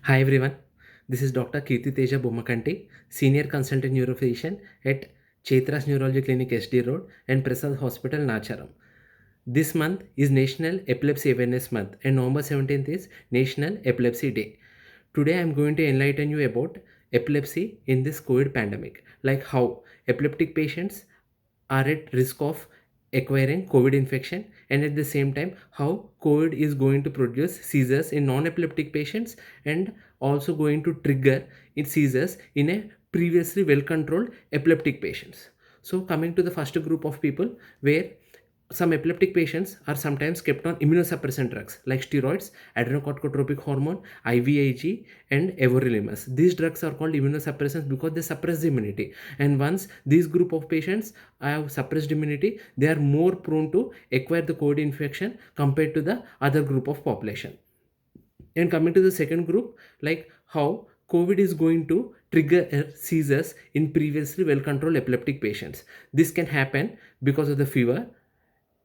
Hi everyone, this is Dr. Kirti Teja Bomakanti, Senior Consultant Neurophysician at Chaitras Neurology Clinic SD Road and Prasad Hospital, Nacharam. This month is National Epilepsy Awareness Month and November 17th is National Epilepsy Day. Today I am going to enlighten you about epilepsy in this COVID pandemic, like how epileptic patients are at risk of acquiring COVID infection, and at the same time how COVID is going to produce seizures in non-epileptic patients and also going to trigger in seizures in a previously well-controlled epileptic patients. So coming to the first group of people, where some epileptic patients are sometimes kept on immunosuppressant drugs like steroids, adrenocorticotropic hormone, IVIG, and everolimus. These drugs are called immunosuppressants because they suppress the immunity. And once these group of patients have suppressed immunity, they are more prone to acquire the COVID infection compared to the other group of population. And coming to the second group, like how COVID is going to trigger seizures in previously well controlled epileptic patients. This can happen because of the fever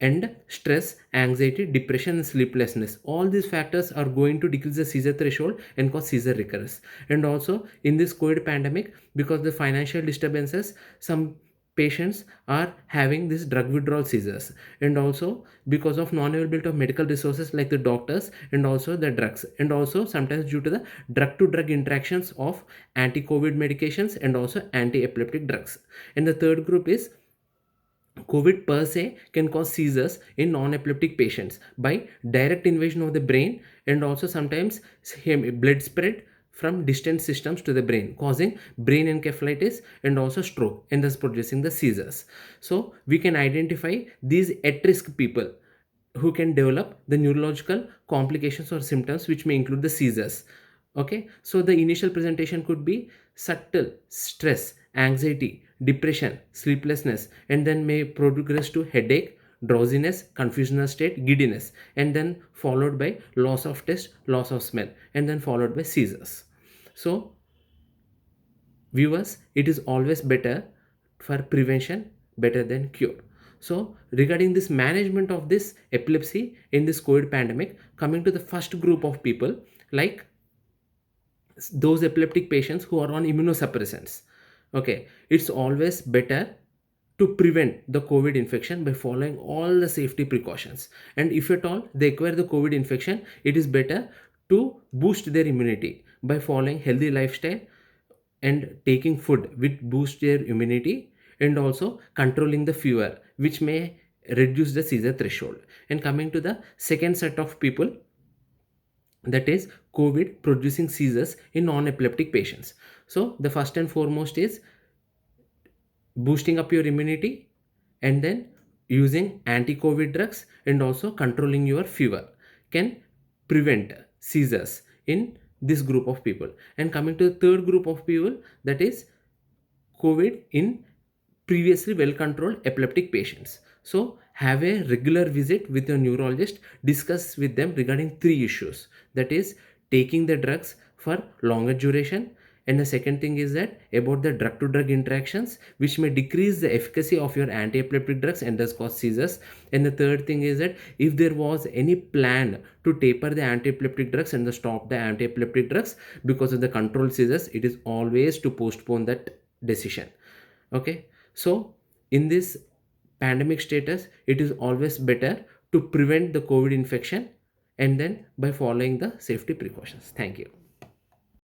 and stress, anxiety, depression, and sleeplessness. All these factors are going to decrease the seizure threshold and cause seizure recurrence. And also in this COVID pandemic, because the financial disturbances, some patients are having this drug withdrawal seizures, and also because of non-availability of medical resources like the doctors and also the drugs, and also sometimes due to the drug to drug interactions of anti-COVID medications and also anti-epileptic drugs. And the third group is COVID per se can cause seizures in non-epileptic patients by direct invasion of the brain, and also sometimes blood spread from distant systems to the brain, causing brain encephalitis and also stroke, and thus producing the seizures. So we can identify these at-risk people who can develop the neurological complications or symptoms which may include the seizures. Okay, so the initial presentation could be subtle stress, anxiety, depression, sleeplessness, and then may progress to headache, drowsiness, confusional state, giddiness, and then followed by loss of taste, loss of smell, and then followed by seizures. So viewers, it is always better for prevention better than cure. So regarding this management of this epilepsy in this COVID pandemic, coming to the first group of people, like those epileptic patients who are on immunosuppressants. Okay, it's always better to prevent the COVID infection by following all the safety precautions. And if at all they acquire the COVID infection, it is better to boost their immunity by following healthy lifestyle and taking food which boost their immunity, and also controlling the fever which may reduce the seizure threshold. And coming to the second set of people, that is COVID producing seizures in non-epileptic patients. So the first and foremost is boosting up your immunity, and then using anti-COVID drugs and also controlling your fever can prevent seizures in this group of people. And coming to the third group of people, that is COVID in previously well controlled epileptic patients. So, have a regular visit with your neurologist, discuss with them regarding three issues, that is, taking the drugs for longer duration. And the second thing is that about the drug to drug interactions, which may decrease the efficacy of your anti epileptic drugs and thus cause seizures. And the third thing is that if there was any plan to taper the anti epileptic drugs and stop the anti epileptic drugs because of the controlled seizures, it is always to postpone that decision. Okay, so in this pandemic status, it is always better to prevent the COVID infection and then by following the safety precautions. Thank you.